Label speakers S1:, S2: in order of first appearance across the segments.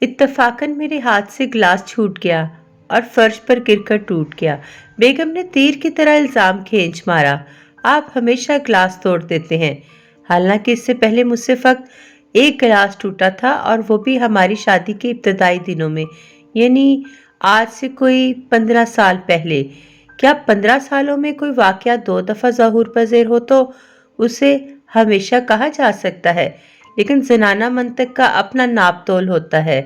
S1: इत्तफाकन मेरे हाथ से ग्लास छूट गया और फर्श पर गिरकर टूट गया। बेगम ने तीर की तरह इल्जाम खींच मारा, आप हमेशा ग्लास तोड़ देते हैं। हालांकि इससे पहले मुझसे फकत एक गिलास टूटा था और वो भी हमारी शादी के इब्तदाई दिनों में, यानी आज से कोई 15 साल पहले। क्या 15 सालों में कोई वाकया 2 दफ़ा ज़हूर पज़ीर हो तो उसे हमेशा कहा जा सकता है, लेकिन ज़नाना मंतक का अपना नाप तोल होता है।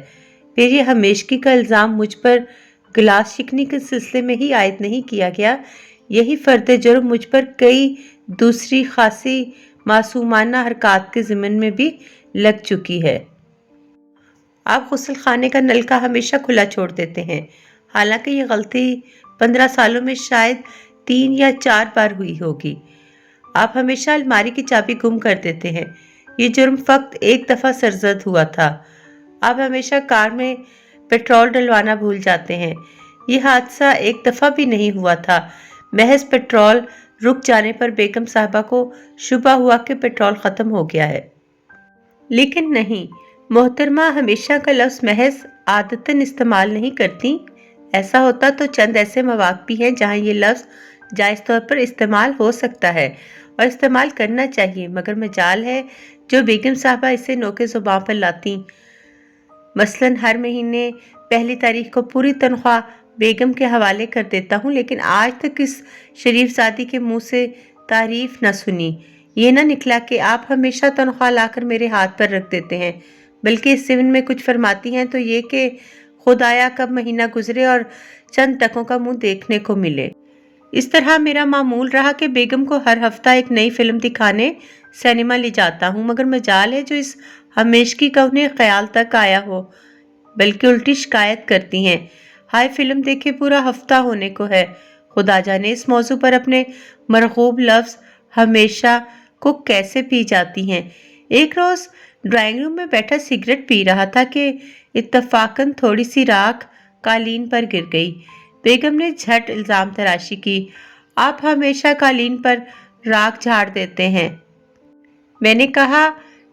S1: फिर ये हमेशगी का इल्ज़ाम मुझ पर गिलास शिकनी के सिलसिले में ही आयद नहीं किया गया, यही फ़र्द जुर्म मुझ पर कई दूसरी खासी मासूमाना हरकत के ज़िम्न में भी लग चुकी है। आप गुस्ल खाने का नलका हमेशा खुला छोड़ देते हैं, हालांकि ये गलती 15 सालों में शायद 3 या 4 बार हुई होगी। आप हमेशा अलमारी की चाबी गुम कर देते हैं, ये जुर्म फकत एक दफ़ा सरजद हुआ था। आप हमेशा कार में पेट्रोल डलवाना भूल जाते हैं, ये हादसा एक दफ़ा भी नहीं हुआ था। महज पेट्रोल रुक जाने पर बेगम साहबा को शुबा हुआ कि पेट्रोल ख़त्म हो गया है। लेकिन नहीं, मोहतरमा हमेशा का लफ्ज़ महज आदतन इस्तेमाल नहीं करती। ऐसा होता तो चंद ऐसे मवाक़ भी हैं जहाँ ये लफ्ज़ जायज़ तौर पर इस्तेमाल हो सकता है और इस्तेमाल करना चाहिए, मगर मजाल है जो बेगम साहबा इसे नोके ज़ुबान पर लाती। मसलन हर महीने पहली तारीख को पूरी तनख्वाह बेगम के हवाले कर देता हूँ, लेकिन आज तक इस शरीफ ज़ादी के मुँह से तारीफ़ न सुनी। ये ना निकला कि आप हमेशा तनख्वाह लाकर मेरे हाथ पर रख देते हैं, बल्कि इस ज़िम्न में कुछ फरमाती हैं तो ये कि खुदाया कब महीना गुजरे और चंद टकों का मुंह देखने को मिले। इस तरह मेरा मामूल रहा कि बेगम को हर हफ्ता एक नई फिल्म दिखाने सिनेमा ले जाता हूँ, मगर मजाल है जो इस हमेशगी का उन्हें ख्याल तक आया हो, बल्कि उल्टी शिकायत करती हैं, हाय फिल्म देखे पूरा हफ्ता होने को है। खुदा जाने इस मौजू पर अपने मरगूब लफ्ज़ हमेशा को कैसे पी जाती हैं। एक रोज़ ड्राइंग रूम में बैठा सिगरेट पी रहा था कि इत्तफाकन थोड़ी सी राख कालीन पर गिर गई। बेगम ने झट इल्ज़ाम तराशी की, आप हमेशा कालीन पर राख झाड़ देते हैं। मैंने कहा,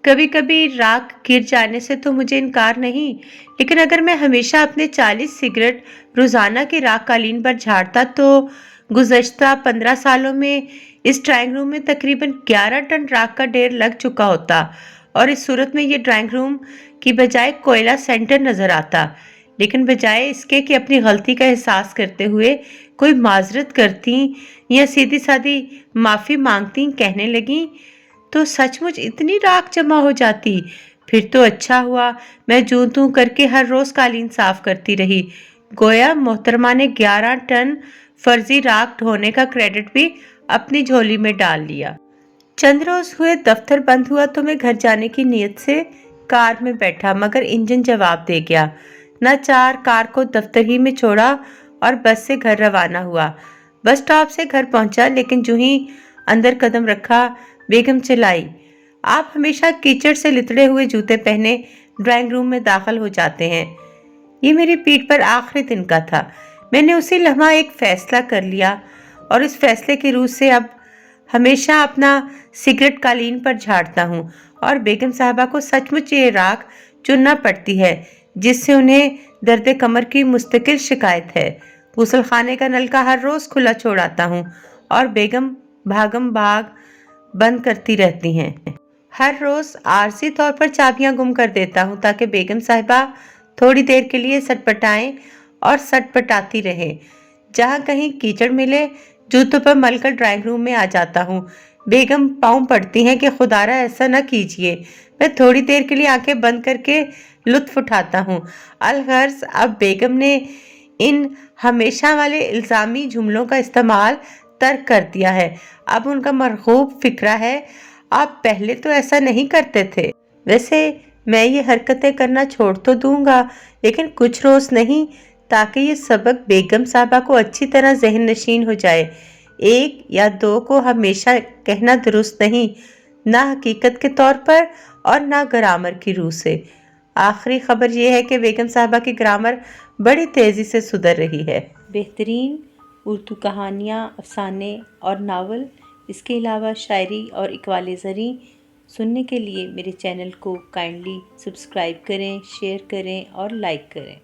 S1: कभी कभी राख गिर जाने से तो मुझे इनकार नहीं, लेकिन अगर मैं हमेशा अपने 40 सिगरेट रोज़ाना की राख कालीन पर झाड़ता तो गुज़श्ता 15 सालों में इस ड्राइंग रूम में तकरीबन 11 टन राख का ढेर लग चुका होता और इस सूरत में ये ड्राइंग रूम की बजाय कोयला सेंटर नज़र आता। लेकिन बजाय इसके कि अपनी गलती का एहसास करते हुए कोई माजरत करती या सीधी सादी माफ़ी मांगती, कहने लगी, तो सचमुच इतनी राख जमा हो जाती। फिर तो अच्छा हुआ मैं जूं तूं करके हर रोज़ कालीन साफ करती रही। गोया मोहतरमा ने 11 टन फर्जी राख ढोने का क्रेडिट भी अपनी झोली में डाल लिया। चंद रोज हुए, दफ्तर बंद हुआ तो मैं घर जाने की नीयत से कार में बैठा, मगर इंजन जवाब दे गया। नाचार कार को दफ्तर ही में छोड़ा और बस से घर रवाना हुआ। बस स्टॉप से घर पहुंचा, लेकिन जो ही अंदर कदम रखा बेगम चिल्लाई, आप हमेशा कीचड़ से लिथड़े हुए जूते पहने ड्राइंग रूम में दाखिल हो जाते हैं। ये मेरी पीठ पर आखिरी दिन का था। मैंने उसी लम्हा एक फैसला कर लिया और इस फैसले की रूह से अब हमेशा अपना सिगरेट कालीन पर झाड़ता हूँ और बेगम साहबा को सचमुच ये राख चुनना पड़ती है जिससे उन्हें दर्द कमर की मुस्तकिल शिकायत है। गुस्ल खाने का नलका हर रोज़ खुला छोड़ाता हूँ और बेगम भागम भाग बंद करती रहती हैं। हर रोज़ आरजी तौर पर चाबियां गुम कर देता हूँ ताकि बेगम साहिबा थोड़ी देर के लिए सटपटाएं और सटपटाती रहें। जहाँ कहीं कीचड़ मिले जूतों पर मलकर ड्राइंग रूम में आ जाता हूँ। बेगम पाँव पड़ती हैं कि खुदारा ऐसा न कीजिए। मैं थोड़ी देर के लिए आंखें बंद करके लुत्फ उठाता हूँ। अलगर्ज अब बेगम ने इन हमेशा वाले इल्ज़ामी जुमलों का इस्तेमाल तर्क कर दिया है। अब उनका मरगूब फिक्रा है, आप पहले तो ऐसा नहीं करते थे। वैसे मैं ये हरकतें करना छोड़ तो दूंगा, लेकिन कुछ रोज़ नहीं, ताकि ये सबक बेगम साहबा को अच्छी तरह जहन नशीन हो जाए। एक या दो को हमेशा कहना दुरुस्त नहीं, ना हकीकत के तौर पर और ना ग्रामर की रूह से। आखिरी खबर यह है कि बेगम साहबा की ग्रामर बड़ी तेज़ी से सुधर रही है। बेहतरीन उर्दू कहानियाँ, अफसाने और नावल, इसके अलावा शायरी और इकबाल ज़री, سننے کے لیے میرے چینل کو کائنڈلی سبسکرائب کریں، شیئر کریں اور لائک کریں۔